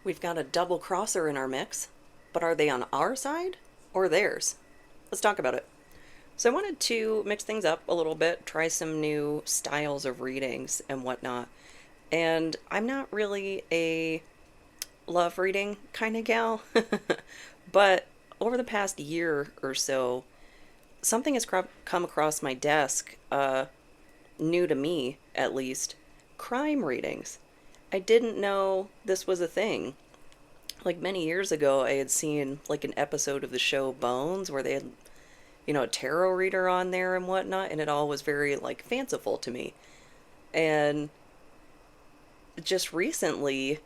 We've got a double crosser in our mix, but are they on our side or theirs? Let's talk about it. So I wanted to mix things up a little bit, try some new styles of readings and whatnot. And I'm not really a love reading kind of gal, but over the past year or so, something has come across my desk, new to me at least, crime readings. I didn't know this was a thing. Like many years ago, I had seen like an episode of the show Bones where they had, a tarot reader on there and whatnot, and it all was very like fanciful to me. And just recently,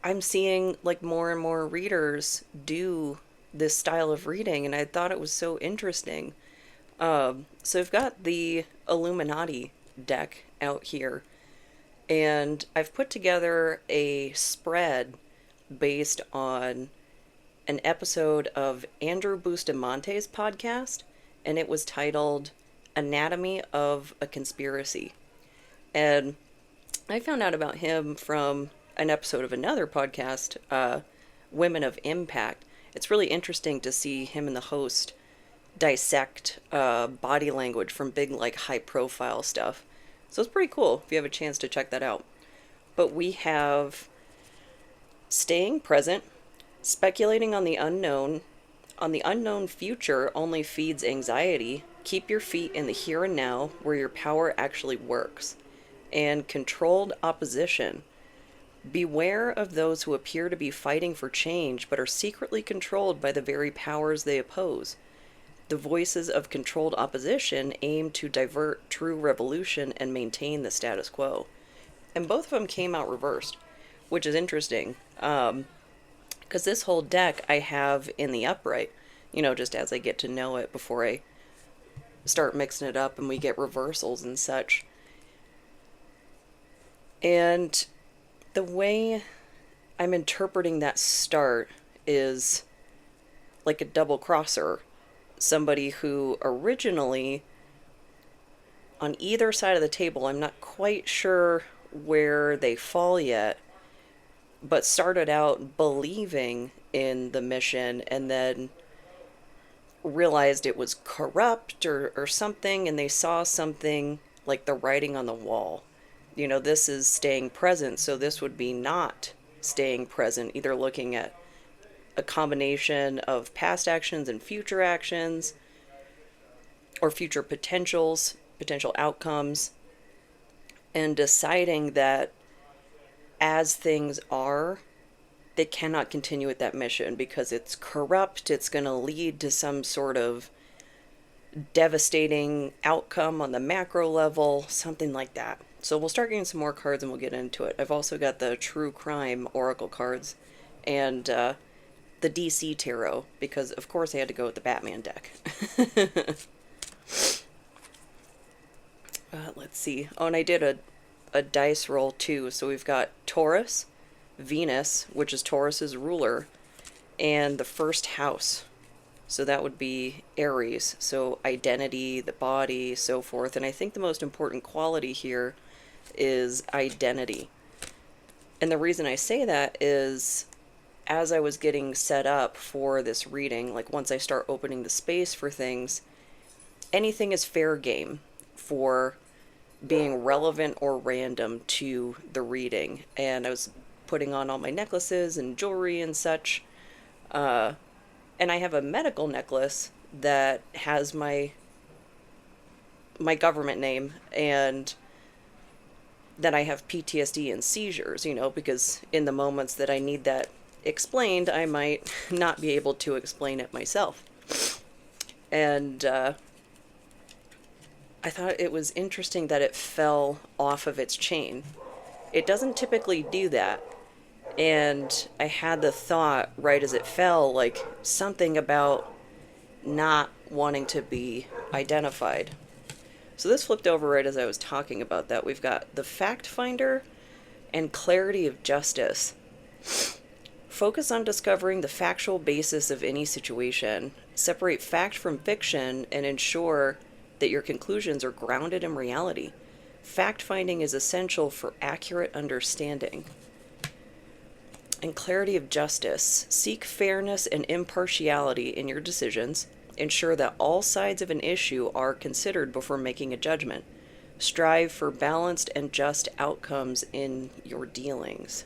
I'm seeing like more and more readers do this style of reading, and I thought it was so interesting. So I've got the Illuminati deck out here, and I've put together a spread based on an episode of Andrew Bustamante's podcast, and it was titled Anatomy of a Conspiracy. And I found out about him from an episode of another podcast, Women of Impact. It's really interesting to see him and the host dissect body language from big, like, high profile stuff. So it's pretty cool if you have a chance to check that out. But we have staying present, speculating on the unknown future only feeds anxiety. Keep your feet in the here and now where your power actually works. And controlled opposition. Beware of those who appear to be fighting for change but are secretly controlled by the very powers they oppose. The voices of controlled opposition aim to divert true revolution and maintain the status quo. And both of them came out reversed, which is interesting. Because this whole deck I have in the upright, just as I get to know it before I start mixing it up and we get reversals and such. And the way I'm interpreting that start is like a double crosser. Somebody who originally, on either side of the table, I'm not quite sure where they fall yet, but started out believing in the mission and then realized it was corrupt or something, and they saw something like the writing on the wall. This is staying present, so this would be not staying present, either looking at a combination of past actions and future actions, or future potential outcomes, and deciding that as things are, they cannot continue with that mission because it's corrupt, it's going to lead to some sort of devastating outcome on the macro level, something like that. So we'll start getting some more cards and we'll get into it. I've also got the True Crime Oracle cards and the DC Tarot, because of course I had to go with the Batman deck. Let's see. Oh, and I did a dice roll too. So we've got Taurus, Venus, which is Taurus's ruler, and the first house. So that would be Aries. So identity, the body, so forth. And I think the most important quality here is identity. And the reason I say that is, as I was getting set up for this reading, like once I start opening the space for things, anything is fair game for being relevant or random to the reading. And I was putting on all my necklaces and jewelry and such. And I have a medical necklace that has my government name, and that I have PTSD and seizures, because in the moments that I need that explained, I might not be able to explain it myself. And I thought it was interesting that it fell off of its chain. It doesn't typically do that. And I had the thought right as it fell, like something about not wanting to be identified. So this flipped over right as I was talking about that. We've got the Fact Finder and Clarity of Justice. Focus on discovering the factual basis of any situation. Separate fact from fiction and ensure that your conclusions are grounded in reality. Fact-finding is essential for accurate understanding. And clarity of justice. Seek fairness and impartiality in your decisions. Ensure that all sides of an issue are considered before making a judgment. Strive for balanced and just outcomes in your dealings.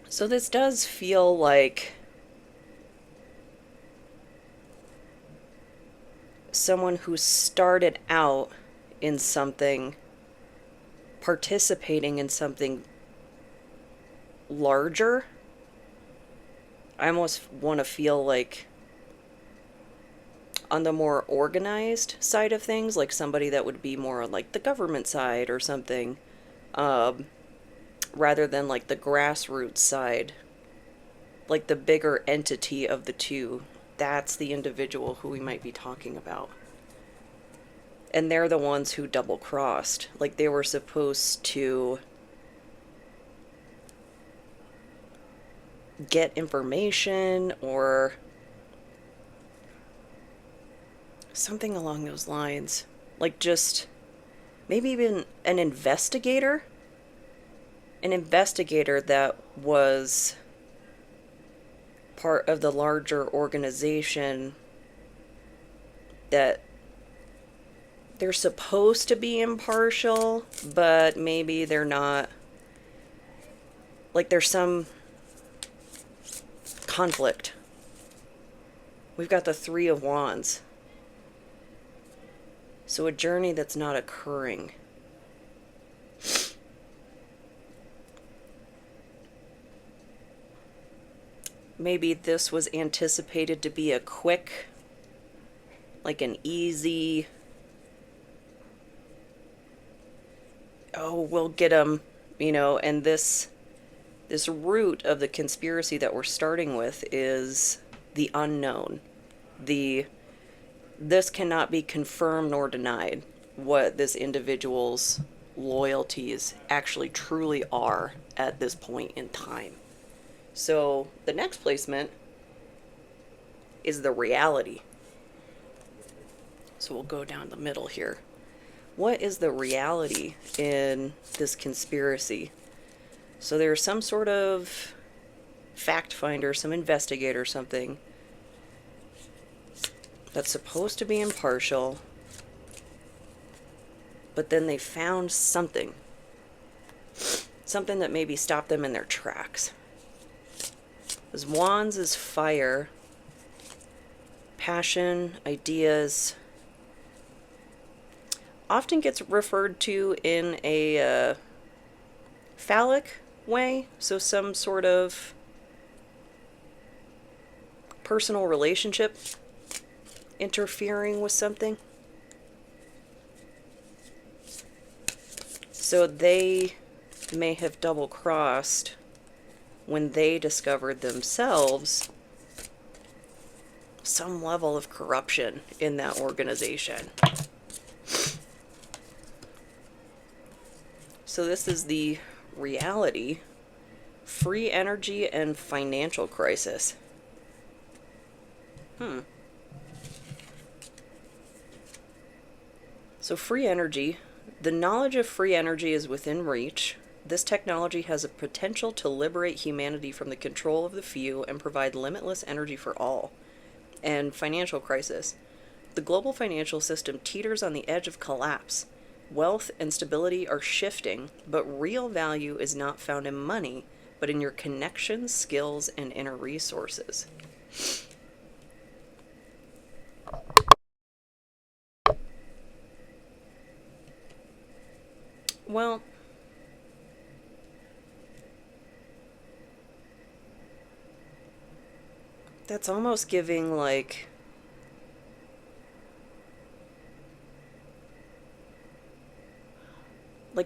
So this does feel like someone who started out in something, participating in something larger. I almost want to feel like on the more organized side of things, like somebody that would be more on like the government side or something, rather than like the grassroots side, like the bigger entity of the two. That's the individual who we might be talking about. And they're the ones who double crossed. Like they were supposed to get information or something along those lines. Like just maybe even an investigator. An investigator that was part of the larger organization that they're supposed to be impartial, but maybe they're not. Like there's some conflict. We've got the Three of Wands. So a journey that's not occurring. Maybe this was anticipated to be a quick, like an easy, oh, we'll get them, and this root of the conspiracy that we're starting with is the unknown. This cannot be confirmed nor denied what this individual's loyalties actually truly are at this point in time. So the next placement is the reality. So we'll go down the middle here. What is the reality in this conspiracy? So there's some sort of fact finder, some investigator, something that's supposed to be impartial, but then they found something that maybe stopped them in their tracks. Because Wands is fire, passion, ideas, often gets referred to in a phallic way, so some sort of personal relationship interfering with something. So they may have double-crossed when they discovered themselves some level of corruption in that organization. So this is the reality, free energy, and financial crisis. So free energy, the knowledge of free energy is within reach. This technology has a potential to liberate humanity from the control of the few and provide limitless energy for all. And financial crisis. The global financial system teeters on the edge of collapse. Wealth and stability are shifting, but real value is not found in money, but in your connections, skills, and inner resources. Well, that's almost giving like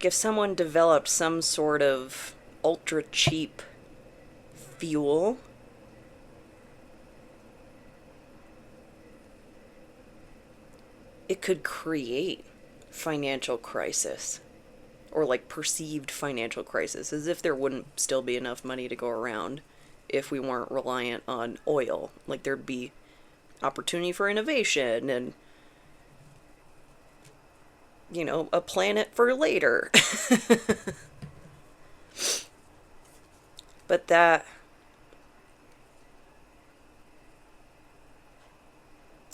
if someone developed some sort of ultra cheap fuel, it could create financial crisis, or like perceived financial crisis, as if there wouldn't still be enough money to go around if we weren't reliant on oil. Like there'd be opportunity for innovation and, a planet for later. But that,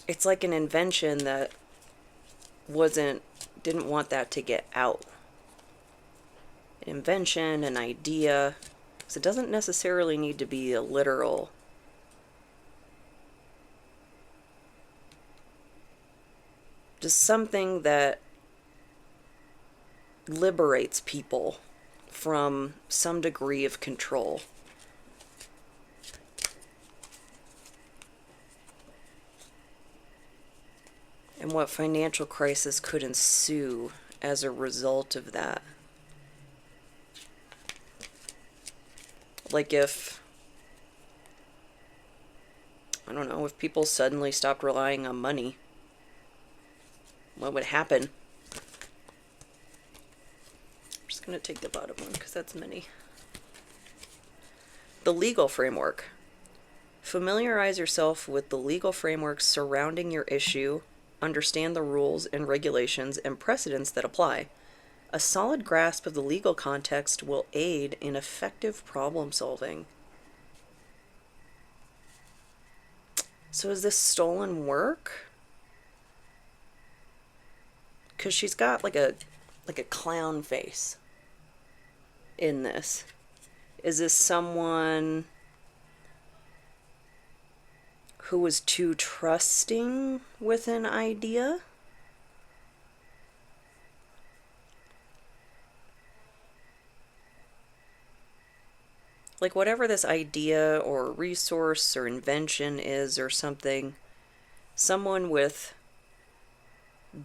it's like an invention that didn't want that to get out. An invention, an idea. So it doesn't necessarily need to be a literal. Just something that liberates people from some degree of control. And what financial crisis could ensue as a result of that. Like if, I don't know, if people suddenly stopped relying on money, what would happen? I'm just going to take the bottom one because that's many. The legal framework. Familiarize yourself with the legal framework surrounding your issue. Understand the rules and regulations and precedents that apply. A solid grasp of the legal context will aid in effective problem solving. So is this stolen work? Because she's got like a clown face in this. Is this someone who was too trusting with an idea? Like whatever this idea or resource or invention is or something, someone with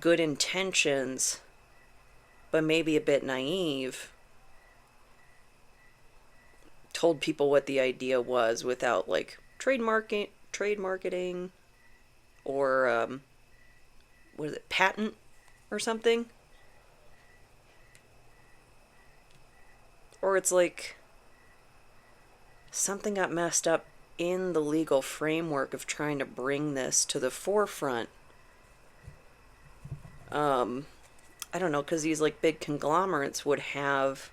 good intentions but maybe a bit naive told people what the idea was without like trade marketing or what is it, patent or something. Or it's like something got messed up in the legal framework of trying to bring this to the forefront. I don't know, because these like big conglomerates would have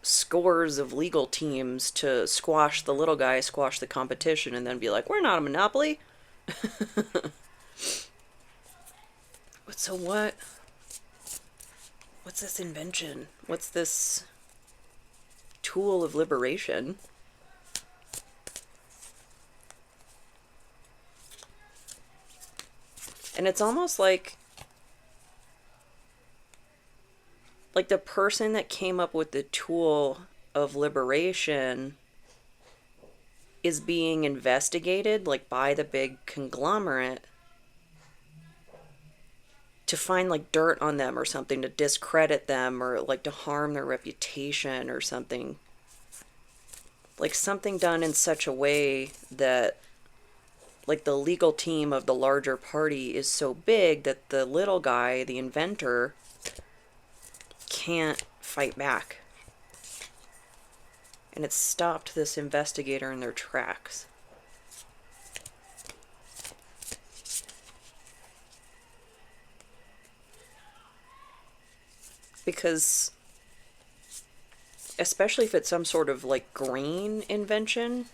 scores of legal teams to squash the little guy, squash the competition, and then be like, we're not a monopoly. So what's this invention? What's this tool of liberation? And it's almost like the person that came up with the tool of liberation is being investigated like by the big conglomerate to find like dirt on them or something, to discredit them or like to harm their reputation or something. Like something done in such a way that like the legal team of the larger party is so big that the little guy, the inventor, can't fight back. And it stopped this investigator in their tracks. Because especially if it's some sort of like green invention,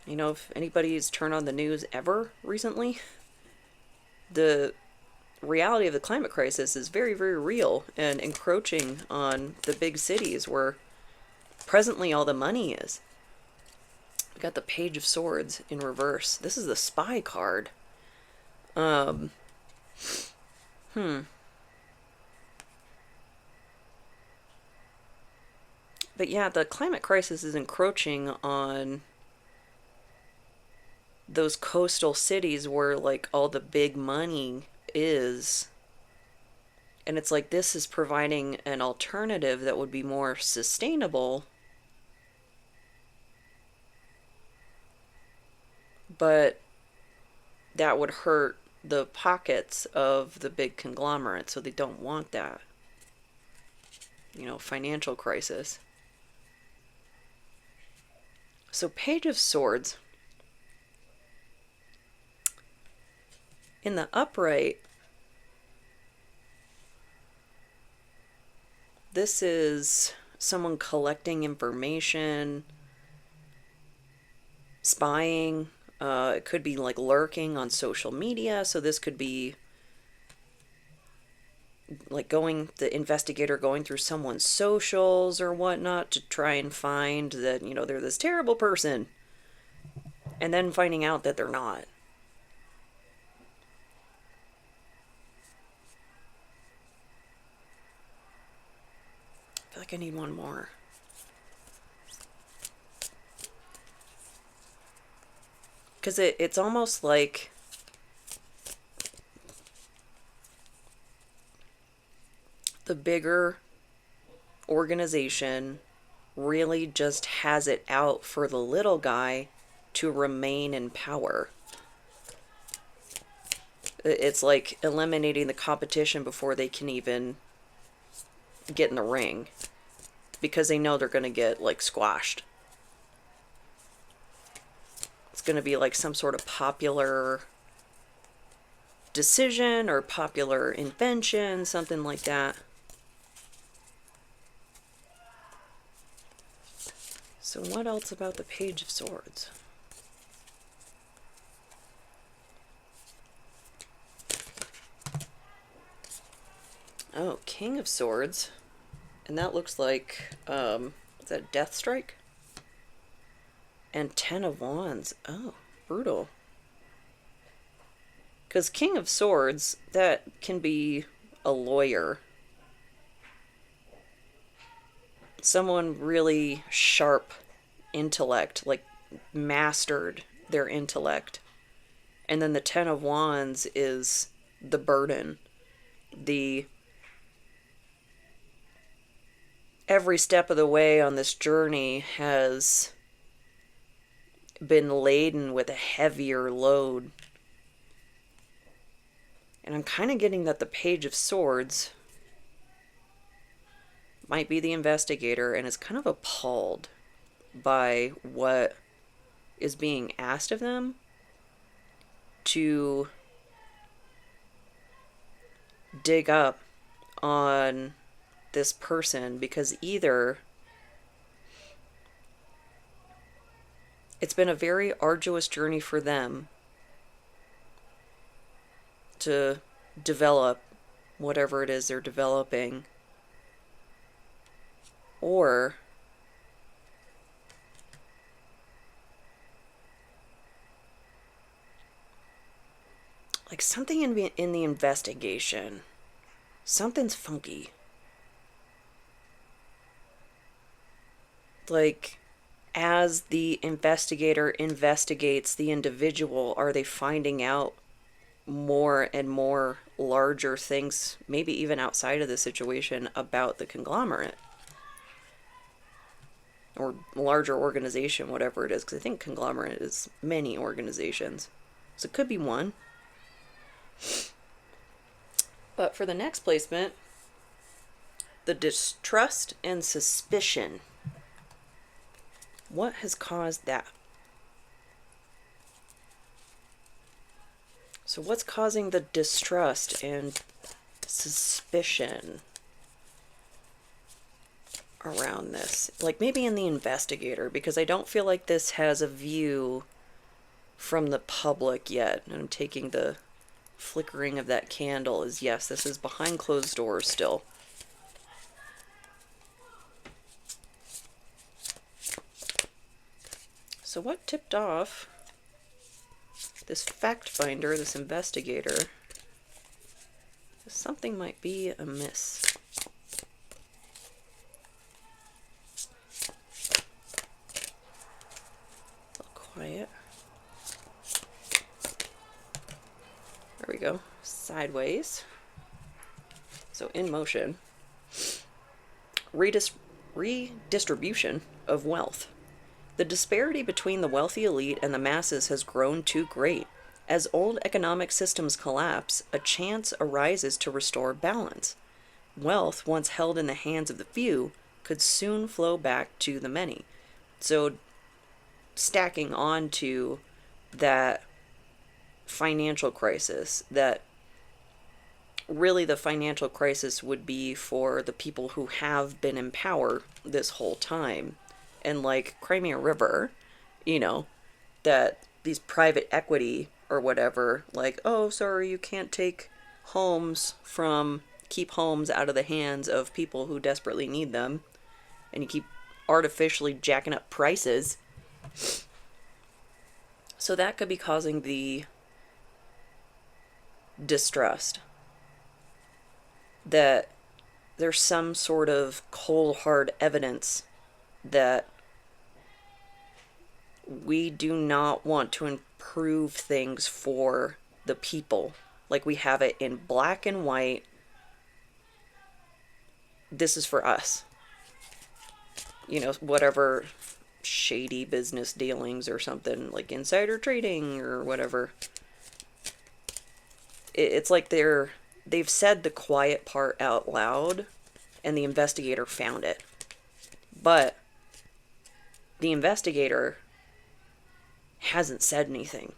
you know, if anybody's turned on the news ever recently, the reality of the climate crisis is very, very real and encroaching on the big cities where presently all the money is. We got the Page of Swords in reverse. This is the spy card. But yeah, the climate crisis is encroaching on those coastal cities where like all the big money is. And it's like this is providing an alternative that would be more sustainable. But that would hurt the pockets of the big conglomerate, so they don't want that. You know, financial crisis. So Page of Swords. In the upright, this is someone collecting information, spying. It could be like lurking on social media. So this could be like the investigator going through someone's socials or whatnot to try and find that, they're this terrible person. And then finding out that they're not. I feel like I need one more. Because it's almost like the bigger organization really just has it out for the little guy to remain in power. It's like eliminating the competition before they can even get in the ring, because they know they're going to get like squashed. It's going to be like some sort of popular decision or popular invention, something like that. So what else about the Page of Swords? Oh, King of Swords. And that looks like, is that Death Strike? And 10 of Wands. Oh, brutal. Because King of Swords, that can be a lawyer. Someone really sharp intellect, like mastered their intellect. And then the 10 of Wands is the burden. Every step of the way on this journey has been laden with a heavier load. And I'm kind of getting that the Page of Swords might be the investigator and is kind of appalled by what is being asked of them to dig up on this person, because either it's been a very arduous journey for them to develop whatever it is they're developing, or like something in the investigation, something's funky. Like, as the investigator investigates the individual, are they finding out more and more larger things, maybe even outside of the situation, about the conglomerate or larger organization, whatever it is? Because I think conglomerate is many organizations, so it could be one. But for the next placement, the distrust and suspicion. What has caused that? So what's causing the distrust and suspicion around this? Like maybe in the investigator, because I don't feel like this has a view from the public yet. And I'm taking the flickering of that candle as yes, this is behind closed doors still. So what tipped off this fact finder, this investigator? Something might be amiss. A little quiet. There we go. Sideways. So in motion. Redistribution of wealth. The disparity between the wealthy elite and the masses has grown too great. As old economic systems collapse, a chance arises to restore balance. Wealth, once held in the hands of the few, could soon flow back to the many. So, stacking on to that financial crisis that really the financial crisis would be for the people who have been in power this whole time. And like Crimea River, you know, that these private equity or whatever, like, oh, sorry, you can't keep homes out of the hands of people who desperately need them, and you keep artificially jacking up prices. So that could be causing the distrust that there's some sort of cold hard evidence that we do not want to improve things for the people. Like we have it in black and white. This is for us. You know, whatever shady business dealings or something, like insider trading or whatever. It's like they've said the quiet part out loud and the investigator found it. But the investigator hasn't said anything.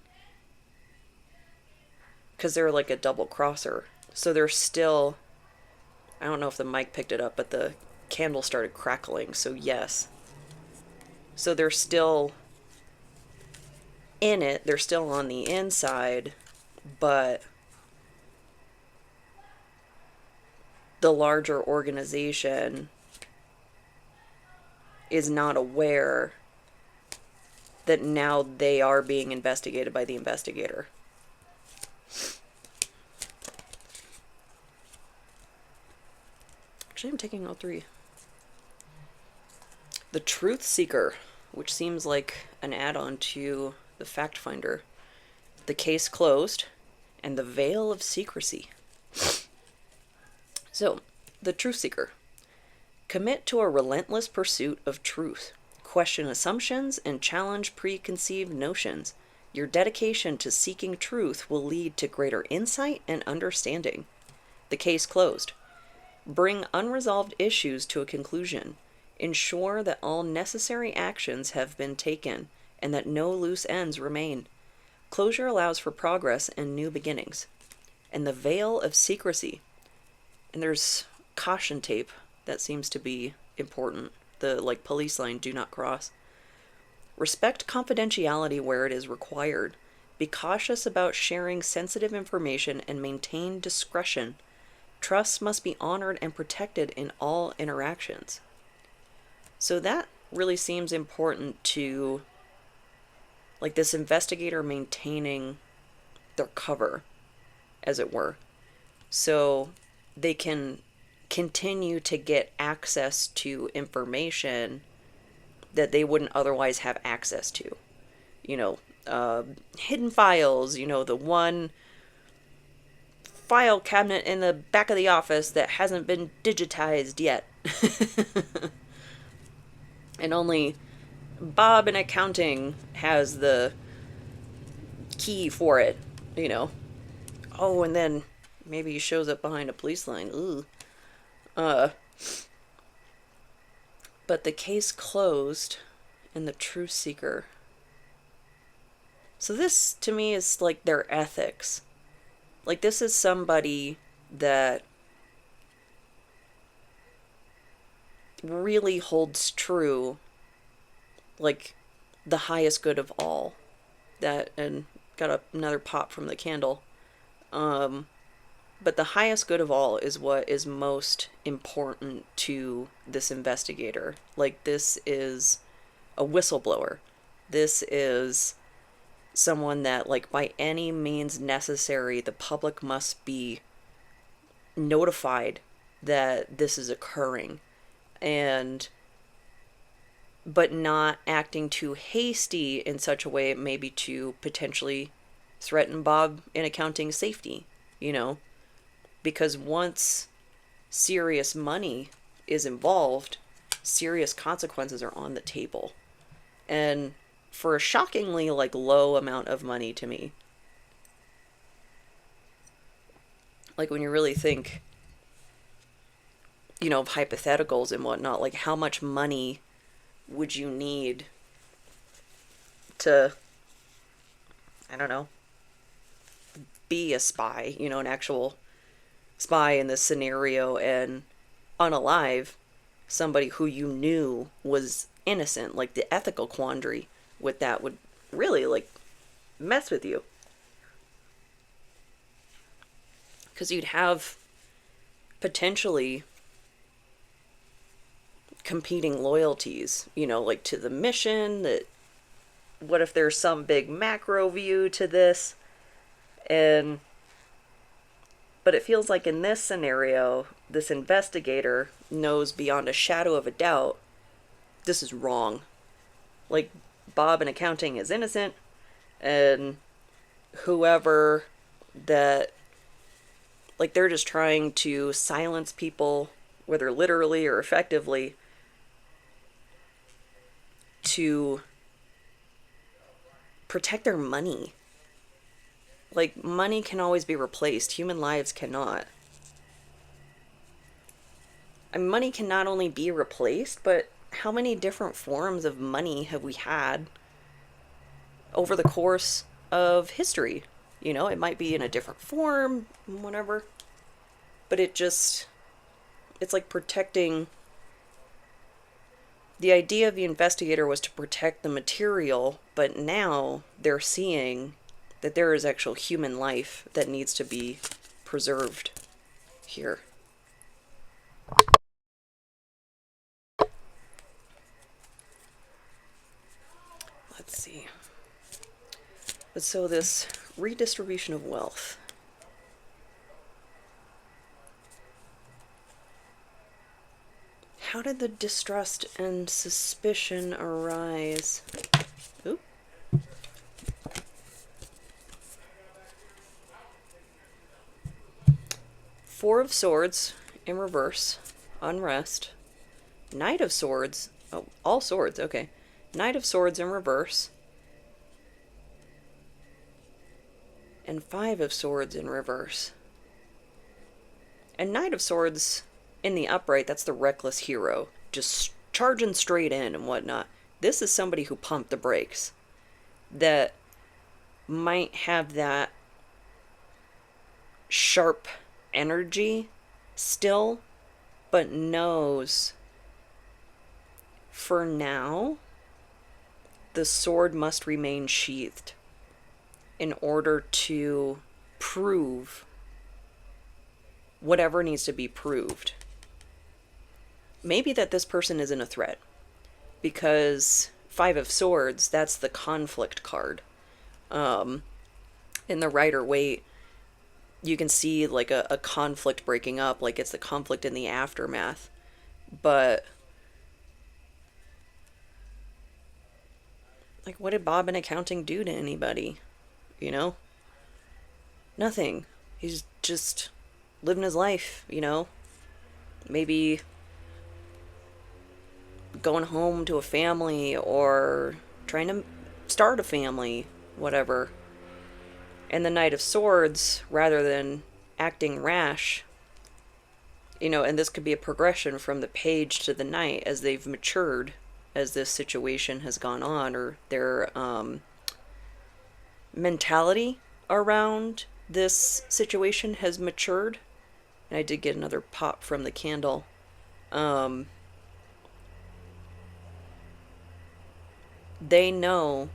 Because they're like a double crosser. So they're still... I don't know if the mic picked it up, but the candle started crackling, so yes. So they're still in it, they're still on the inside, but the larger organization is not aware that now they are being investigated by the investigator. Actually, I'm taking all three. The Truth Seeker, which seems like an add-on to the Fact Finder. The Case Closed, and the Veil of Secrecy. So, the Truth Seeker. Commit to a relentless pursuit of truth. Question assumptions and challenge preconceived notions. Your dedication to seeking truth will lead to greater insight and understanding. The Case Closed. Bring unresolved issues to a conclusion. Ensure that all necessary actions have been taken and that no loose ends remain. Closure allows for progress and new beginnings. And the Veil of Secrecy. And there's caution tape that seems to be important. The like police line, do not cross. Respect confidentiality where it is required. Be cautious about sharing sensitive information and maintain discretion. Trust must be honored and protected in all interactions. So that really seems important to, like, this investigator maintaining their cover, as it were. So they can continue to get access to information that they wouldn't otherwise have access to. You know, hidden files, you know, the one file cabinet in the back of the office that hasn't been digitized yet. And only Bob in accounting has the key for it, you know. Oh, and then maybe he shows up behind a police line. Ooh. But the Case Closed and the Truth Seeker. So this, to me, is like their ethics. Like, this is somebody that really holds true, like, the highest good of all. That, and got another pop from the candle. But the highest good of all is what is most important to this investigator. Like, this is a whistleblower. This is someone that, like, by any means necessary, the public must be notified that this is occurring. But not acting too hasty in such a way maybe to potentially threaten Bob in accounting safety, you know? Because once serious money is involved, serious consequences are on the table. And for a shockingly, like, low amount of money to me. Like, when you really think, you know, of hypotheticals and whatnot, like, how much money would you need to, I don't know, be a spy, you know, an actual spy in this scenario and unalive somebody who you knew was innocent. Like, the ethical quandary with that would really, like, mess with you. Because you'd have potentially competing loyalties, you know, like to the mission, that what if there's some big macro view to this? And but it feels like in this scenario, this investigator knows beyond a shadow of a doubt this is wrong. Like, Bob in accounting is innocent, and whoever that, like, they're just trying to silence people, whether literally or effectively, to protect their money. Like, money can always be replaced, human lives cannot. And money can not only be replaced, but how many different forms of money have we had over the course of history? You know, it might be in a different form, whatever. But it's like protecting. The idea of the investigator was to protect the material, but now they're seeing that there is actual human life that needs to be preserved here. Let's see. So this redistribution of wealth. How did the distrust and suspicion arise? Ooh. Four of Swords in reverse. Unrest. Knight of Swords. Oh, all swords. Okay. Knight of Swords in reverse. And Five of Swords in reverse. And Knight of Swords in the upright, that's the reckless hero. Just charging straight in and whatnot. This is somebody who pumped the brakes. That might have that sharp energy still, but knows for now the sword must remain sheathed in order to prove whatever needs to be proved. Maybe that this person isn't a threat, because Five of Swords, that's the conflict card. In the Rider-Waite, you can see like a conflict breaking up, like it's the conflict in the aftermath. But like, what did Bob in accounting do to anybody? You know? Nothing. He's just living his life, you know? Maybe going home to a family or trying to start a family, whatever. And the Knight of Swords, rather than acting rash, you know, and this could be a progression from the page to the knight as they've matured, as this situation has gone on, or their mentality around this situation has matured. And I did get another pop from the candle. They know,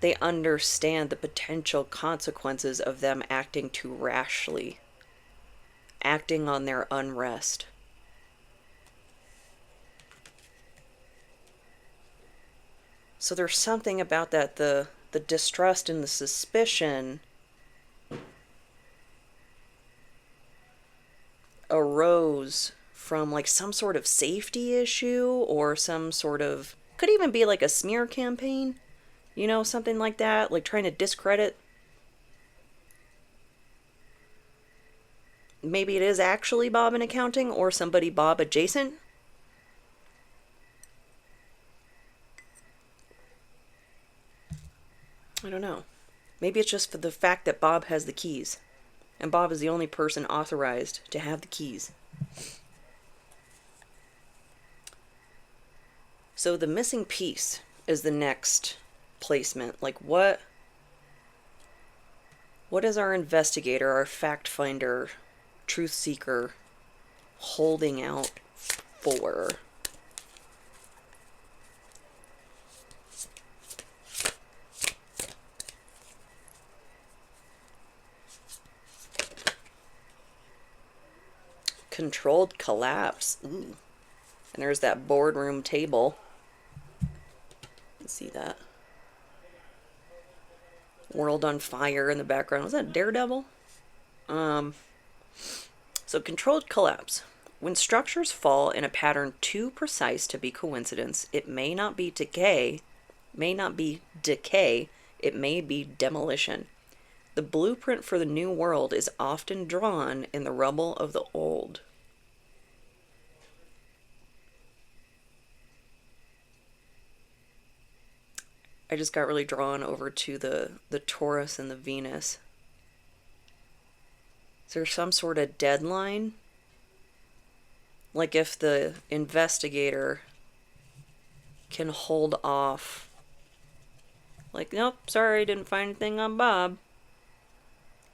they understand the potential consequences of them acting too rashly, acting on their unrest. So there's something about that, the distrust and the suspicion arose from like some sort of safety issue, or some sort of, could even be like a smear campaign, you know, something like that, like trying to discredit. Maybe it is actually Bob in accounting, or somebody Bob adjacent. I don't know. Maybe it's just for the fact that Bob has the keys, and Bob is the only person authorized to have the keys. So the missing piece is the next placement. Like, what What is our investigator, our fact finder, truth seeker holding out for? Controlled collapse. Ooh. And there's that boardroom table. You see that? World on fire in the background. Was that Daredevil? So controlled collapse. When structures fall in a pattern too precise to be coincidence, it may not be decay, it may be demolition. The blueprint for the new world is often drawn in the rubble of the old. I just got really drawn over to the Taurus and the Venus. Is there some sort of deadline? Like if the investigator can hold off. Like, nope, sorry, didn't find anything on Bob.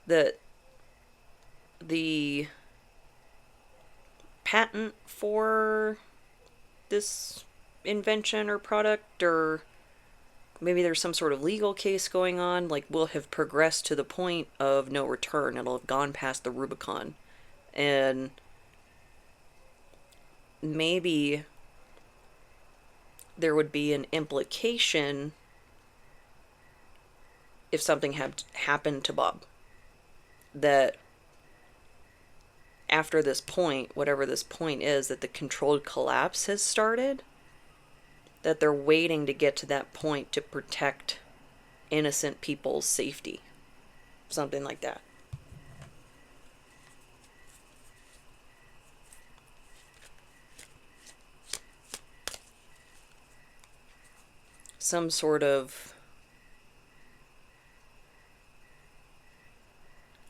That the patent for this invention or product, or maybe there's some sort of legal case going on, like, will have progressed to the point of no return. It'll have gone past the Rubicon. And maybe there would be an implication if something had happened to Bob. That after this point, whatever this point is, that the controlled collapse has started, that they're waiting to get to that point to protect innocent people's safety. Something like that. Some sort of,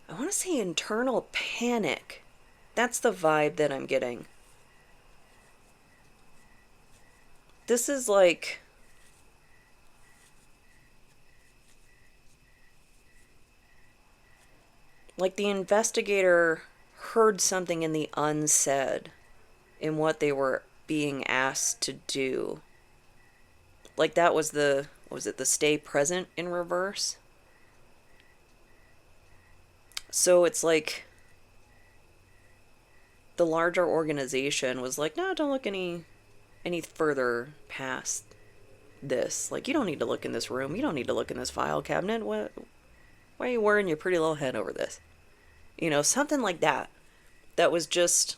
I want to say internal panic. That's the vibe that I'm getting. This is like the investigator heard something in the unsaid in what they were being asked to do. Like that was the stay present in reverse? So it's like the larger organization was like, no, don't look any further past this. Like, you don't need to look in this room. You don't need to look in this file cabinet. Why are you worrying your pretty little head over this? You know, something like that. That was just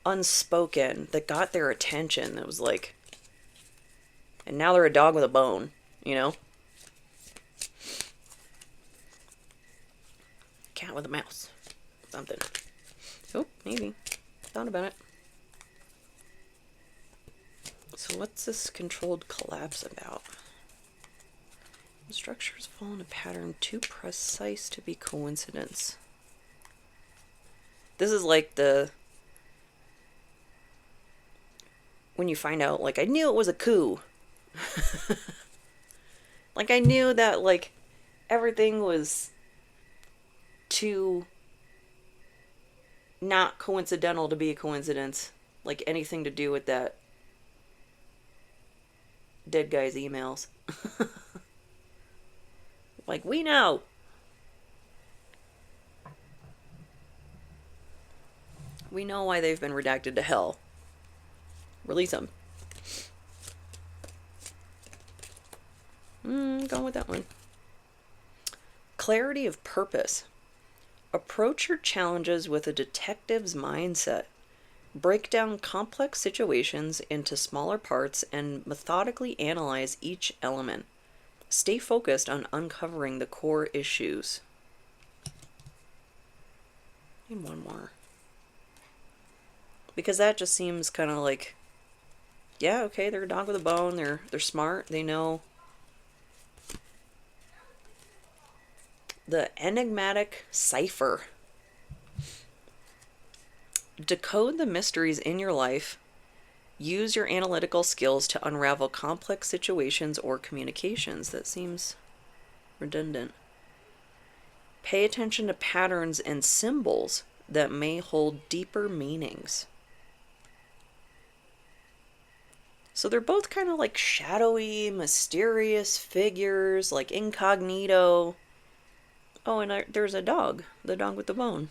unspoken, that got their attention. It was like, and now they're a dog with a bone, you know? Cat with a mouse. Something. Oh, maybe. Thought about it. So what's this controlled collapse about? The structures fall in a pattern too precise to be coincidence. This is like when you find out, like, I knew it was a coup. Like, I knew that, like, everything was too not coincidental to be a coincidence. Like, anything to do with that dead guy's emails. Like, we know. We know why they've been redacted to hell. Release them. Going with that one. Clarity of purpose. Approach your challenges with a detective's mindset. Break down complex situations into smaller parts and methodically analyze each element. Stay focused on uncovering the core issues. And one more. Because that just seems kind of like, yeah, okay, they're a dog with a bone. They're smart. They know. The enigmatic cipher. Decode the mysteries in your life. Use your analytical skills to unravel complex situations or communications. That seems redundant. Pay attention to patterns and symbols that may hold deeper meanings. So they're both kind of like shadowy, mysterious figures, like incognito. Oh, and there's a dog. The dog with the bone.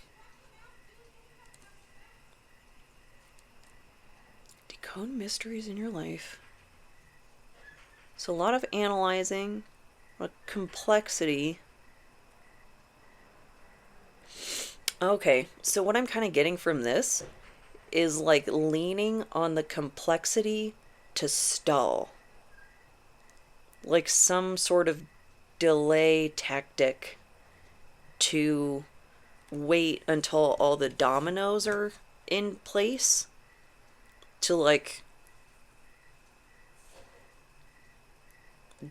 Decode mysteries in your life. So a lot of analyzing, a lot of complexity. Okay, so what I'm kind of getting from this is like leaning on the complexity to stall. Like some sort of delay tactic to wait until all the dominoes are in place to like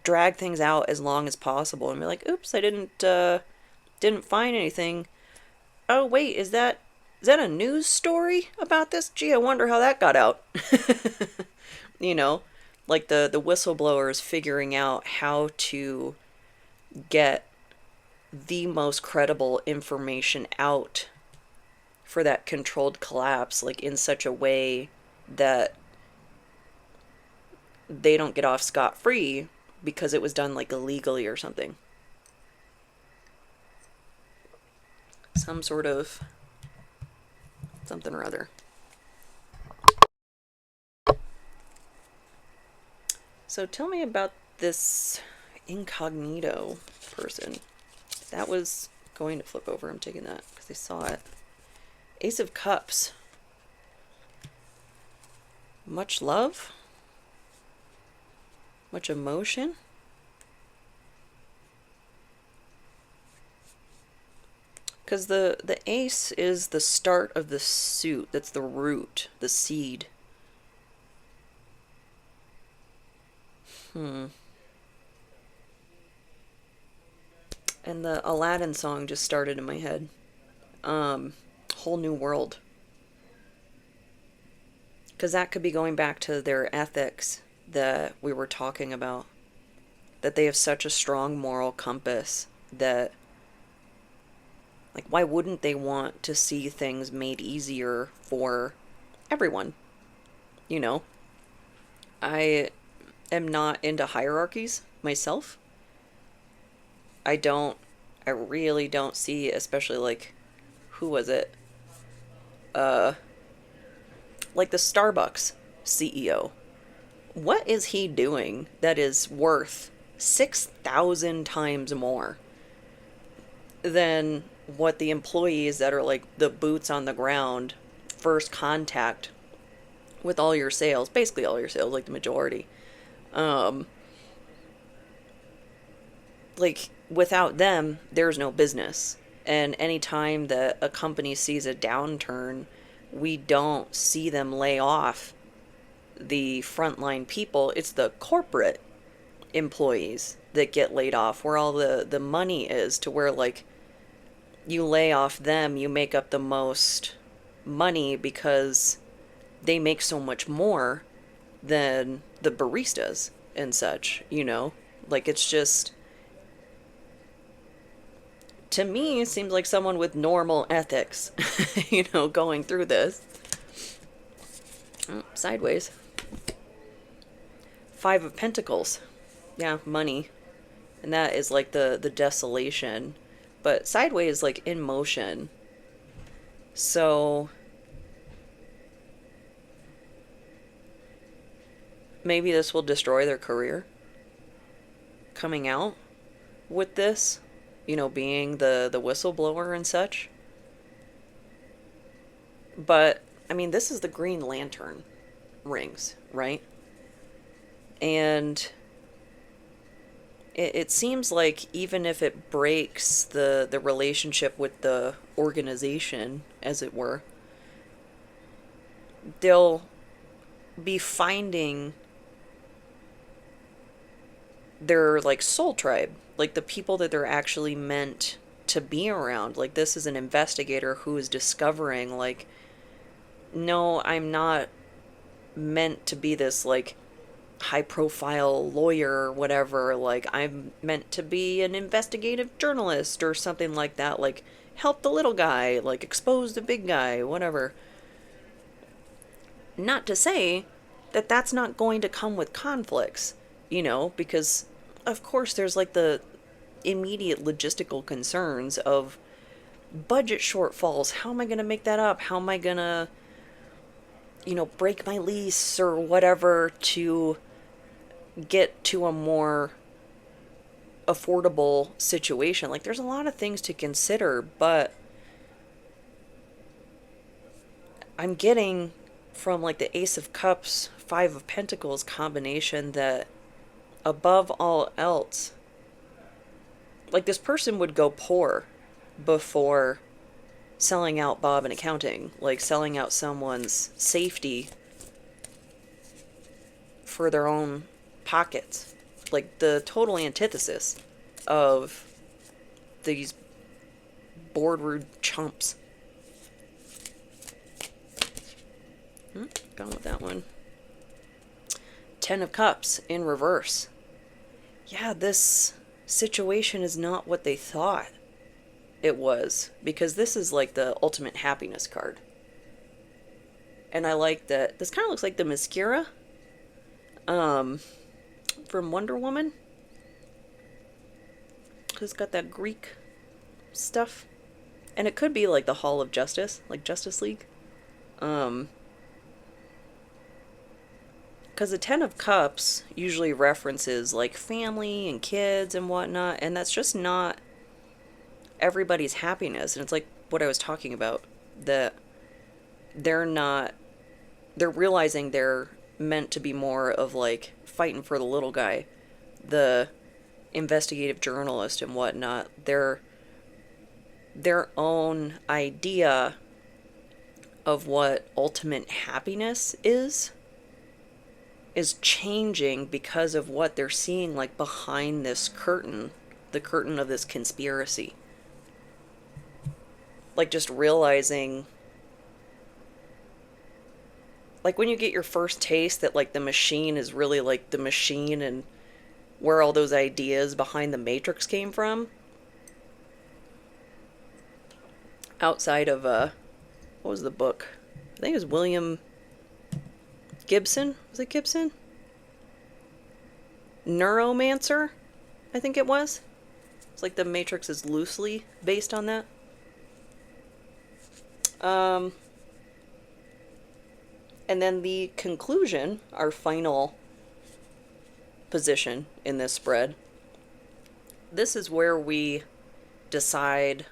drag things out as long as possible and be like, oops, I didn't find anything. Oh wait, is that a news story about this? Gee, I wonder how that got out. You know, like the whistleblowers figuring out how to get the most credible information out for that controlled collapse, like in such a way that they don't get off scot-free because it was done like illegally or something. Some sort of something or other. So tell me about this incognito person. That was going to flip over. I'm taking that because I saw it. Ace of Cups. Much love? Much emotion? Because the ace is the start of the suit. That's the root, the seed. And the Aladdin song just started in my head. Whole New World. Because that could be going back to their ethics that we were talking about. That they have such a strong moral compass that, like, why wouldn't they want to see things made easier for everyone? You know? I am not into hierarchies myself. I really don't see, especially like, who was it? Like the Starbucks CEO. What is he doing that is worth 6,000 times more than what the employees that are like the boots on the ground, first contact with all your sales, basically all your sales, like the majority. Like without them, there's no business. And anytime that a company sees a downturn, we don't see them lay off the frontline people. It's the corporate employees that get laid off, where all the money is, to where like you lay off them, you make up the most money because they make so much more than the baristas and such, you know? Like it's just, to me, it seems like someone with normal ethics, you know, going through this. Oh, sideways. Five of Pentacles. Yeah, money. And that is like the desolation. But sideways, like in motion. So maybe this will destroy their career. Coming out with this, you know, being the whistleblower and such. But I mean, this is the Green Lantern rings, right? And it seems like even if it breaks the relationship with the organization, as it were, they'll be finding their like soul tribe, like the people that they're actually meant to be around. Like this is an investigator who is discovering like, no, I'm not meant to be this like high profile lawyer or whatever, like I'm meant to be an investigative journalist or something like that, like help the little guy, like expose the big guy, whatever. Not to say that that's not going to come with conflicts, because of course there's like the immediate logistical concerns of budget shortfalls. How am I going to make that up? How am I going to, break my lease or whatever to get to a more affordable situation? Like, there's a lot of things to consider, but I'm getting from like the Ace of Cups, Five of Pentacles combination that above all else, like this person would go poor before selling out Bob in accounting, like selling out someone's safety for their own pockets. Like the total antithesis of these boardroom chumps. Gone with that one. Ten of Cups in reverse. Yeah, this situation is not what they thought it was, because this is like the ultimate happiness card. And I like that this kind of looks like the mascara from Wonder Woman. It's got that Greek stuff. And it could be like the Hall of Justice, like Justice League. Because the Ten of Cups usually references like family and kids and whatnot, and that's just not everybody's happiness. And it's like what I was talking about, that they're realizing they're meant to be more of like fighting for the little guy, the investigative journalist and whatnot. Their own idea of what ultimate happiness is changing because of what they're seeing like behind this curtain, the curtain of this conspiracy. Like just realizing, like when you get your first taste that like the machine is really like the machine and where all those ideas behind the Matrix came from. Outside of what was the book? I think it was William Gibson. Was it Gibson? Neuromancer, I think it was. It's like the Matrix is loosely based on that. And then the conclusion, our final position in this spread, this is where we decide,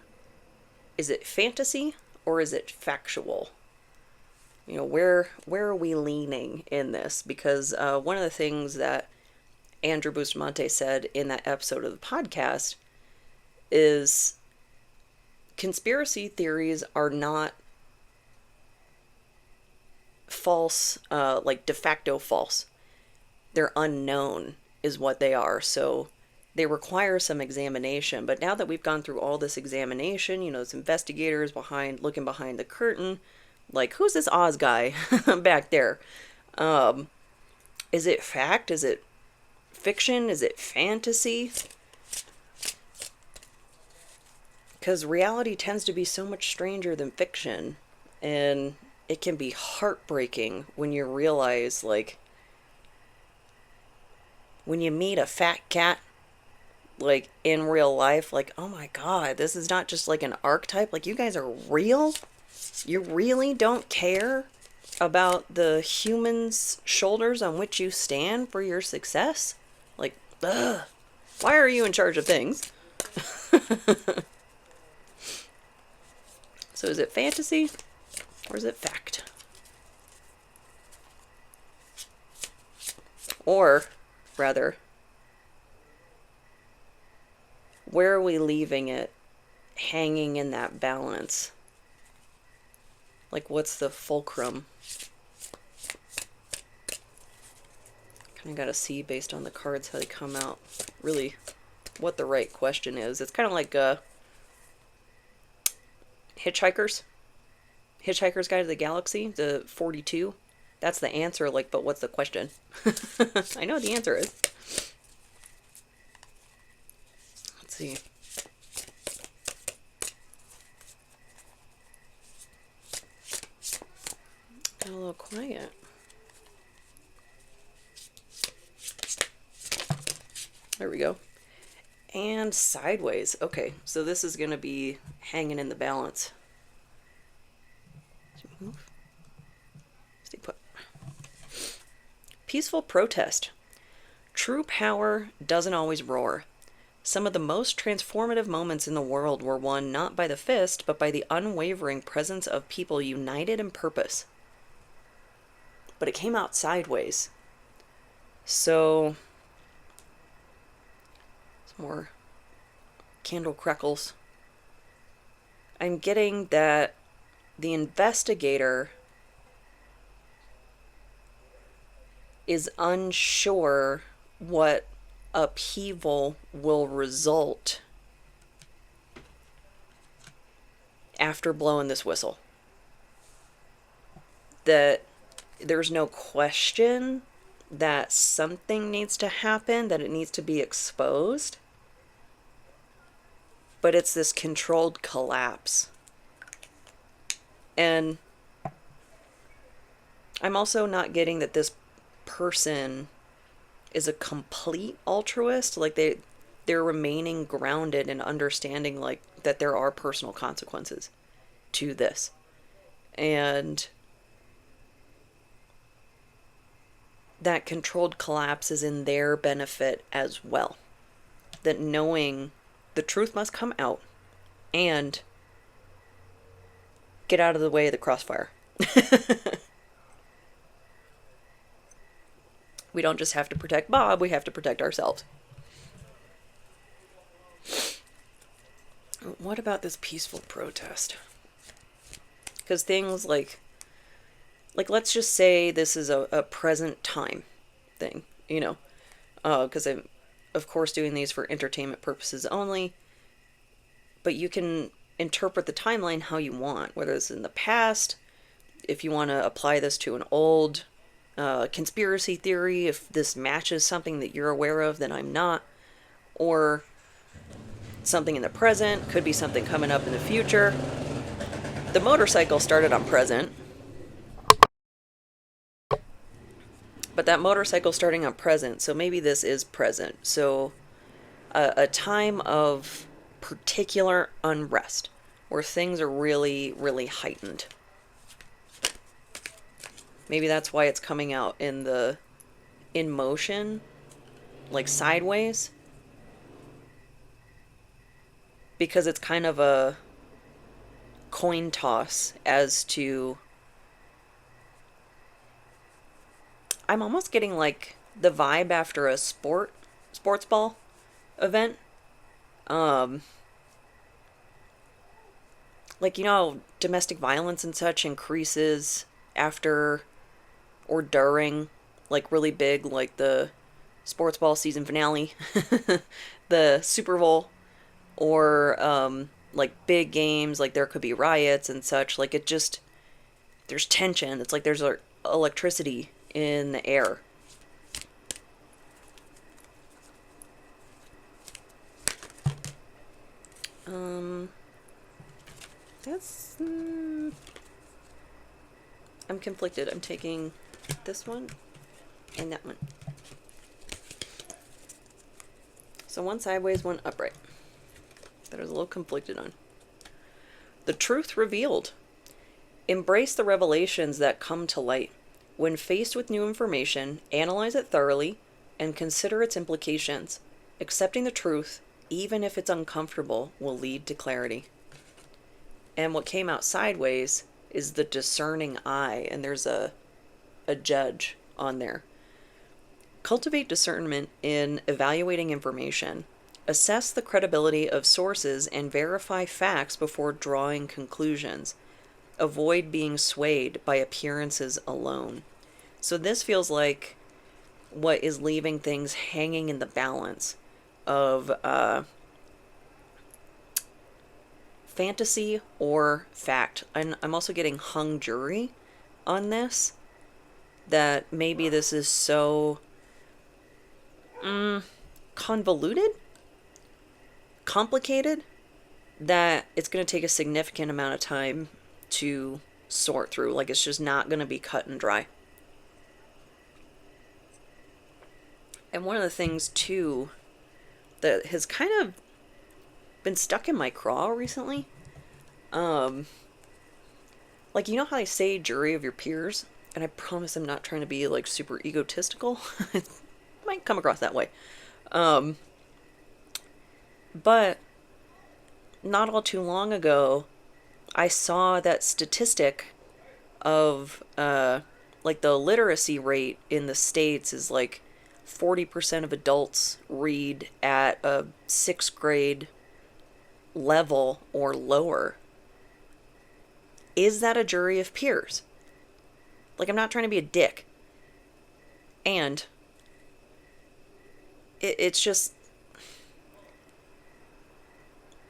is it fantasy or is it factual? Where are we leaning in this? Because one of the things that Andrew Bustamante said in that episode of the podcast is conspiracy theories are not false, like de facto false. They're unknown is what they are. So they require some examination. But now that we've gone through all this examination, those investigators looking behind the curtain, like, who's this Oz guy back there? Is it fact? Is it fiction? Is it fantasy? Because reality tends to be so much stranger than fiction. And it can be heartbreaking when you realize, like, when you meet a fat cat, like, in real life, like, oh my god, this is not just like an archetype. Like, you guys are real? You really don't care about the human's shoulders on which you stand for your success? Like, ugh. Why are you in charge of things? So is it fantasy or is it fact? Or, rather, where are we leaving it hanging in that balance? Like, what's the fulcrum? Kind of got to see based on the cards how they come out, really, what the right question is. It's kind of like Hitchhiker's Guide to the Galaxy, the 42. That's the answer, like, but what's the question? I know the answer is. Let's see. Got a little quiet. There we go. And sideways. Okay, so this is going to be hanging in the balance. Move. Stay put. Peaceful protest. True power doesn't always roar. Some of the most transformative moments in the world were won not by the fist, but by the unwavering presence of people united in purpose. But it came out sideways. So, some more candle crackles. I'm getting that the investigator is unsure what upheaval will result after blowing this whistle. That there's no question that something needs to happen, that it needs to be exposed, but it's this controlled collapse. And I'm also not getting that this person is a complete altruist. Like they're remaining grounded and understanding like that there are personal consequences to this. And that controlled collapse is in their benefit as well. That knowing the truth must come out and get out of the way of the crossfire. We don't just have to protect Bob, we have to protect ourselves. What about this peaceful protest? Because things like let's just say this is a present time thing, you know, because I'm, of course, doing these for entertainment purposes only, but you can interpret the timeline how you want, whether it's in the past, if you want to apply this to an old conspiracy theory, if this matches something that you're aware of that I'm not, or something in the present, could be something coming up in the future. The motorcycle started on present, but that motorcycle starting on present, so maybe this is present. So a time of particular unrest where things are really, really heightened. Maybe that's why it's coming out in motion, like sideways. Because it's kind of a coin toss as to... I'm almost getting like the vibe after a sports ball event. Like, you know, domestic violence and such increases after or during, like, really big, like the sports ball season finale, the Super Bowl, or like big games, like there could be riots and such. Like it just, there's tension. It's like there's electricity in the air. That's... I'm conflicted. I'm taking this one and that one. So one sideways, one upright. That I was a little conflicted on. The truth revealed. Embrace the revelations that come to light. When faced with new information, analyze it thoroughly and consider its implications. Accepting the truth, even if it's uncomfortable, will lead to clarity. And what came out sideways is the discerning eye, and there's a judge on there. Cultivate discernment in evaluating information. Assess the credibility of sources and verify facts before drawing conclusions. Avoid being swayed by appearances alone. So this feels like what is leaving things hanging in the balance of fantasy or fact. And I'm also getting hung jury on this. that maybe this is so convoluted, complicated, that it's going to take a significant amount of time to sort through. Like, it's just not going to be cut and dry. And one of the things, too, that has kind of been stuck in my craw recently, like, you know how they say jury of your peers? And I promise I'm not trying to be, like, super egotistical. It might come across that way. But not all too long ago, I saw that statistic of, like, the literacy rate in the States is, like, 40% of adults read at a 6th grade level or lower. Is that a jury of peers? Like, I'm not trying to be a dick. And it's just,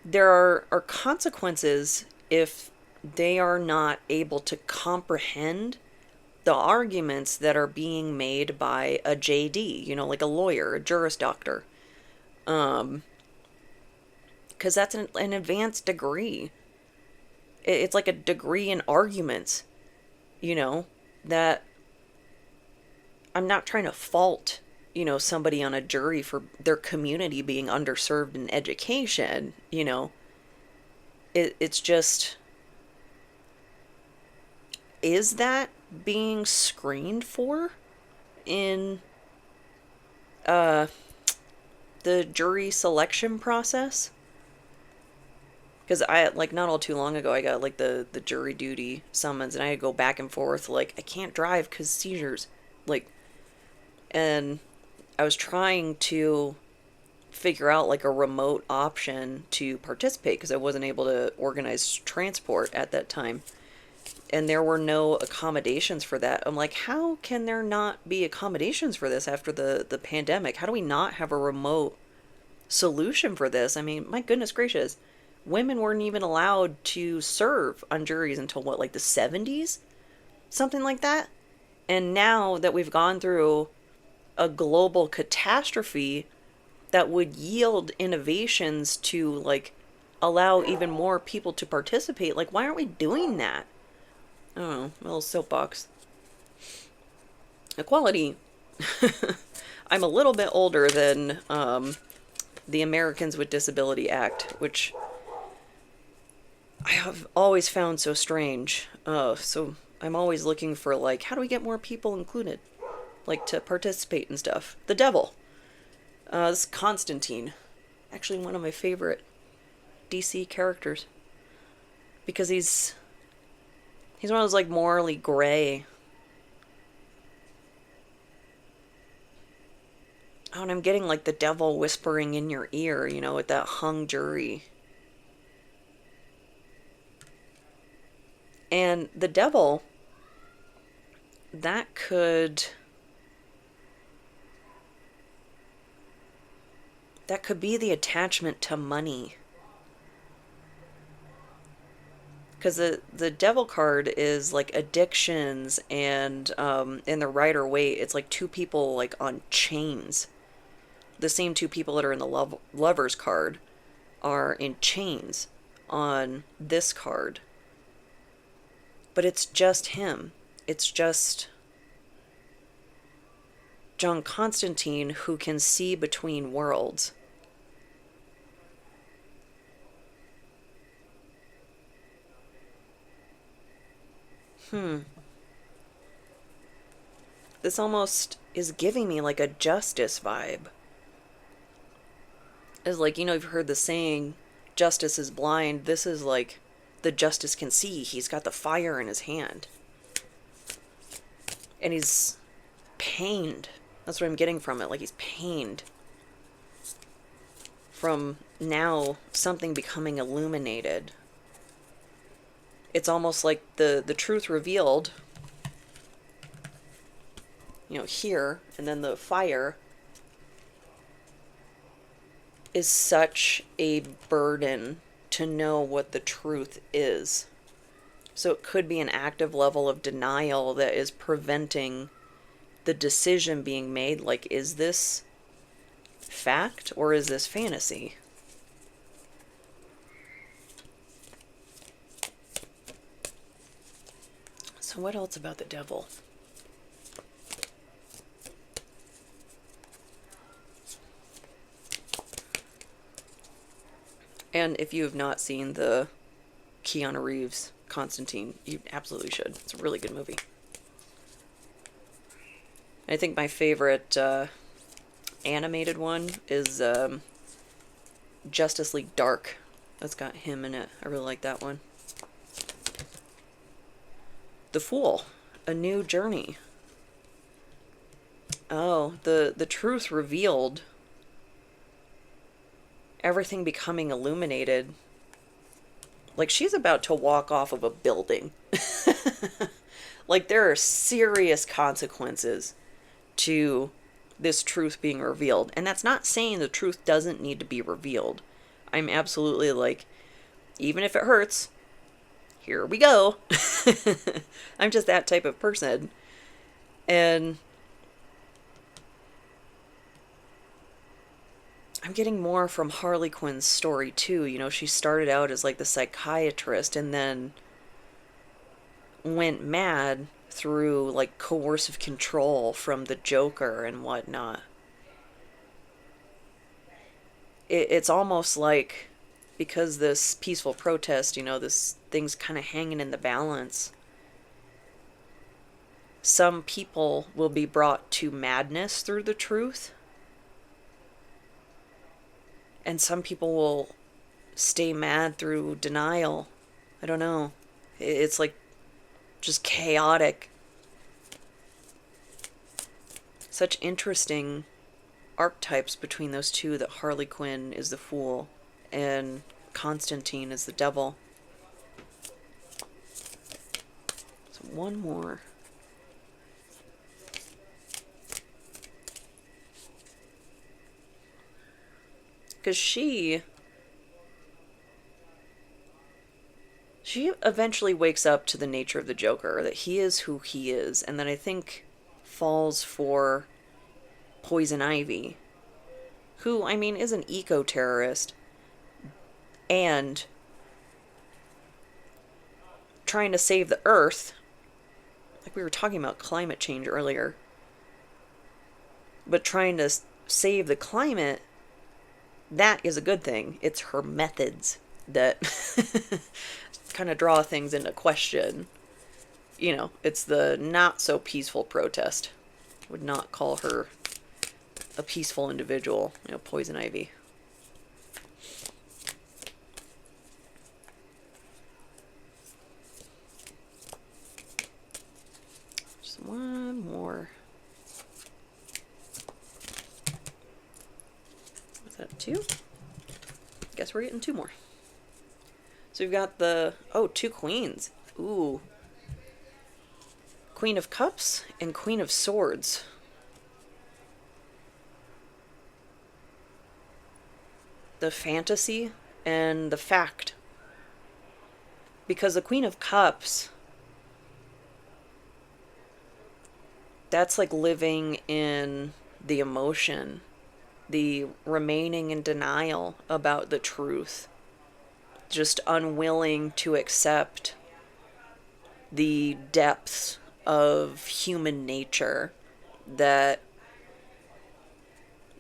there are consequences if they are not able to comprehend the arguments that are being made by a JD, you know, like a lawyer, a Juris Doctor. Because that's an advanced degree. It's like a degree in arguments, you know, that I'm not trying to fault, you know, somebody on a jury for their community being underserved in education, you know. It's just, is that being screened for in the jury selection process? Because I, like, not all too long ago, I got, like, the jury duty summons, and I had to go back and forth, like, I can't drive because seizures. Like, and I was trying to figure out, like, a remote option to participate because I wasn't able to organize transport at that time. And there were no accommodations for that. I'm like, how can there not be accommodations for this after the pandemic? How do we not have a remote solution for this? I mean, my goodness gracious. Women weren't even allowed to serve on juries until what, like the 70s? Something like that? And now that we've gone through a global catastrophe that would yield innovations to, like, allow even more people to participate, like, why aren't we doing that? I don't know, a little soapbox. Equality. I'm a little bit older than the Americans with Disability Act, which I have always found so strange. So I'm always looking for, like, how do we get more people included? Like, to participate and stuff. The devil. This is Constantine. Actually, one of my favorite DC characters. Because he's one of those, like, morally gray. Oh, and I'm getting, like, the devil whispering in your ear, you know, with that hung jury. And the devil, that could be the attachment to money. Because the devil card is, like, addictions, and in the Rider Waite, it's like two people, like, on chains. The same two people that are in the Lover's card are in chains on this card. But it's just him. It's just John Constantine who can see between worlds. This almost is giving me, like, a justice vibe. It's like, you know, you've heard the saying, justice is blind. This is like, the justice can see. He's got the fire in his hand. And he's pained. That's what I'm getting from it. Like, he's pained from now something becoming illuminated. It's almost like the truth revealed, you know, here, and then the fire is such a burden to know what the truth is. So it could be an active level of denial that is preventing the decision being made, like, is this fact or is this fantasy? So what else about the devil? And if you have not seen the Keanu Reeves Constantine, you absolutely should. It's a really good movie. I think my favorite animated one is Justice League Dark. That's got him in it. I really like that one. The Fool, A New Journey. Oh, the truth revealed. Everything becoming illuminated. Like, she's about to walk off of a building. Like, there are serious consequences to this truth being revealed. And that's not saying the truth doesn't need to be revealed. I'm absolutely like, even if it hurts, here we go. I'm just that type of person. And I'm getting more from Harley Quinn's story too. You know, she started out as like the psychiatrist and then went mad through like coercive control from the Joker and whatnot. It's almost like, because this peaceful protest, you know, this thing's kind of hanging in the balance. Some people will be brought to madness through the truth. And some people will stay mad through denial. I don't know. It's like just chaotic. Such interesting archetypes between those two, that Harley Quinn is the fool and Constantine is the devil. So one more. Because she eventually wakes up to the nature of the Joker, that he is who he is, and then I think falls for Poison Ivy, who, I mean, is an eco-terrorist and trying to save the Earth. Like we were talking about climate change earlier. But trying to save the climate, that is a good thing. It's her methods that kind of draw things into question. You know, it's the not so peaceful protest. Would not call her a peaceful individual, you know, Poison Ivy. Just one more. Was that two? Guess we're getting two more. So we've got the, oh, two queens. Ooh. Queen of Cups and Queen of Swords. The fantasy and the fact. Because the Queen of Cups, that's like living in the emotion, the remaining in denial about the truth, just unwilling to accept the depths of human nature, that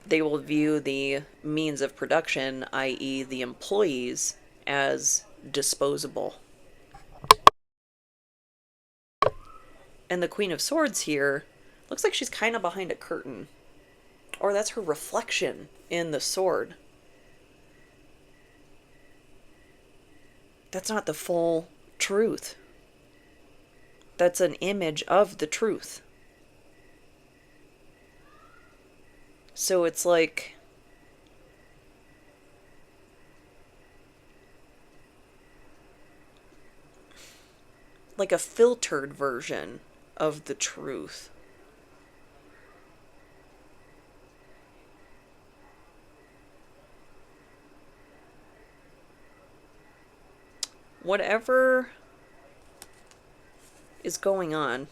they will view the means of production, i.e. the employees, as disposable. And the Queen of Swords here looks like she's kind of behind a curtain. Or that's her reflection in the sword. That's not the full truth. That's an image of the truth. So it's like a filtered version of the truth. Whatever is going on,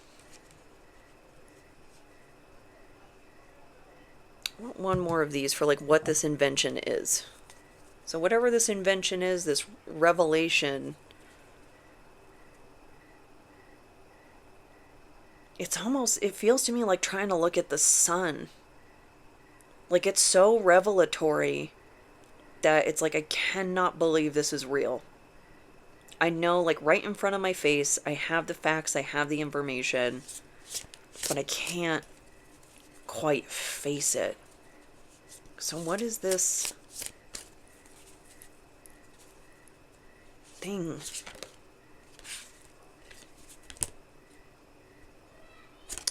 I want one more of these for like what this invention is. So whatever this invention is, this revelation, it feels to me like trying to look at the sun. Like it's so revelatory that it's like I cannot believe this is real. I know, like right in front of my face, I have the facts, I have the information, but I can't quite face it. So what is this thing?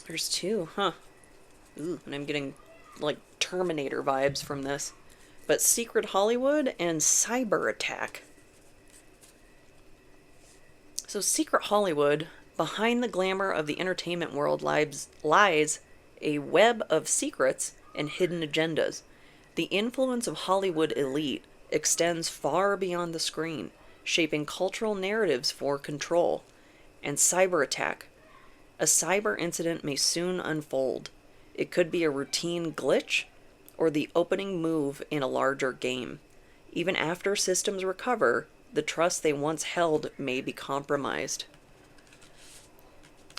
There's two, huh? Ooh, and I'm getting like Terminator vibes from this. But Secret Hollywood and Cyber Attack. So Secret Hollywood, behind the glamour of the entertainment world lies a web of secrets and hidden agendas. The influence of Hollywood elite extends far beyond the screen, shaping cultural narratives for control. And Cyber Attack. A cyber incident may soon unfold. It could be a routine glitch or the opening move in a larger game. Even after systems recover, the trust they once held may be compromised.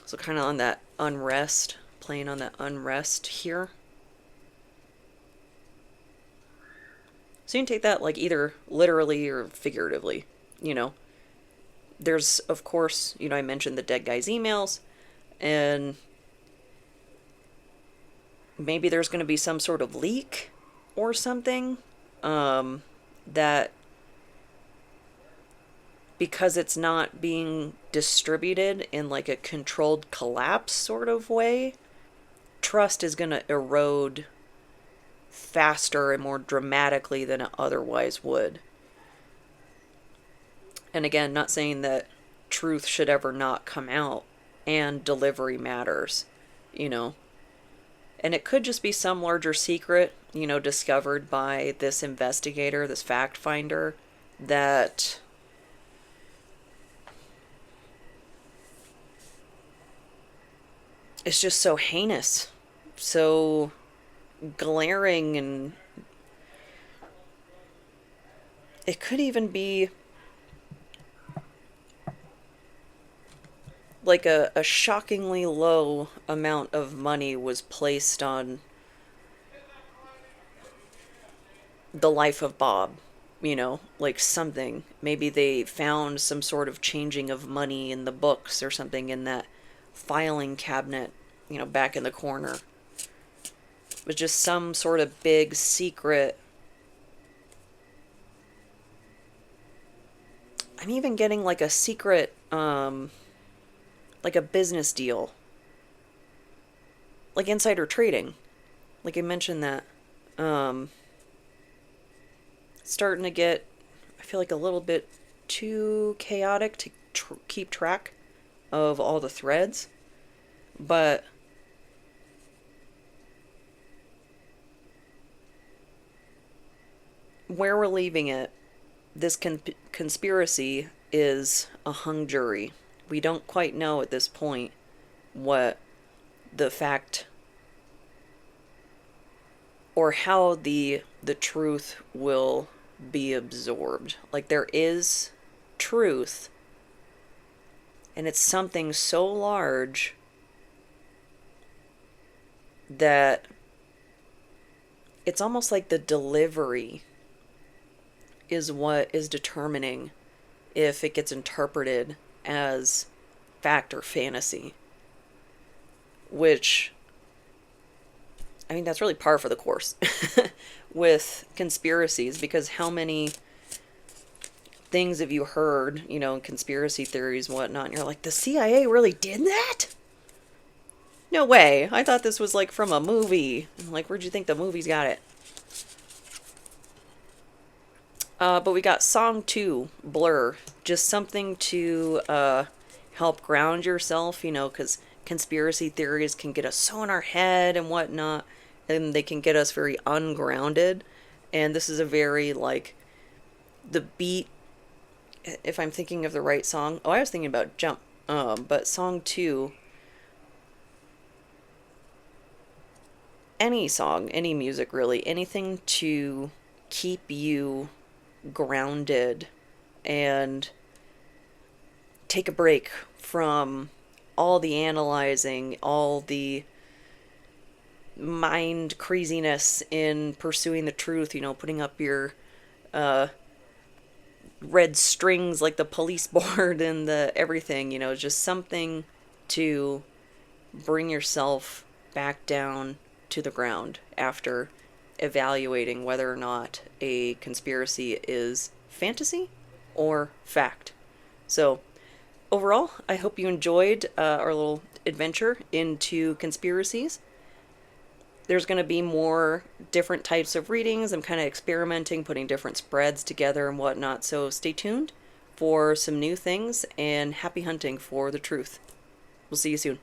So kind of on that unrest, playing on that unrest here. So you can take that like either literally or figuratively, you know. There's, of course, I mentioned the dead guy's emails, and maybe there's going to be some sort of leak or something that, because it's not being distributed in like a controlled collapse sort of way, trust is going to erode faster and more dramatically than it otherwise would. And again, not saying that truth should ever not come out, and delivery matters, And it could just be some larger secret, discovered by this investigator, this fact finder, that it's just so heinous, so glaring, and it could even be like a shockingly low amount of money was placed on the life of Bob, like something. Maybe they found some sort of changing of money in the books or something in that filing cabinet, back in the corner. It was just some sort of big secret. I'm even getting like a secret, like a business deal. Like insider trading. Like I mentioned that. Starting to get, I feel like, a little bit too chaotic to keep track of all the threads. But where we're leaving it, this conspiracy is a hung jury. We don't quite know at this point what the fact or how the truth will be absorbed. Like there is truth, and it's something so large that it's almost like the delivery is what is determining if it gets interpreted as fact or fantasy. Which, I mean, that's really par for the course with conspiracies, because how many things have you heard, conspiracy theories and whatnot, and you're like, the CIA really did that? No way. I thought this was like from a movie. Like, where'd you think the movies got it? But we got song 2, Blur. Just something to help ground yourself, because conspiracy theories can get us so in our head and whatnot, and they can get us very ungrounded. And this is a very, like, the beat, if I'm thinking of the right song. Oh, I was thinking about Jump. But song 2, any song, any music really, anything to keep you grounded and take a break from all the analyzing, all the mind craziness in pursuing the truth, putting up your red strings like the police board and the everything, just something to bring yourself back down to the ground after evaluating whether or not a conspiracy is fantasy or fact. So, overall, I hope you enjoyed our little adventure into conspiracies. There's going to be more different types of readings. I'm kind of experimenting, putting different spreads together and whatnot. So stay tuned for some new things, and happy hunting for the truth. We'll see you soon.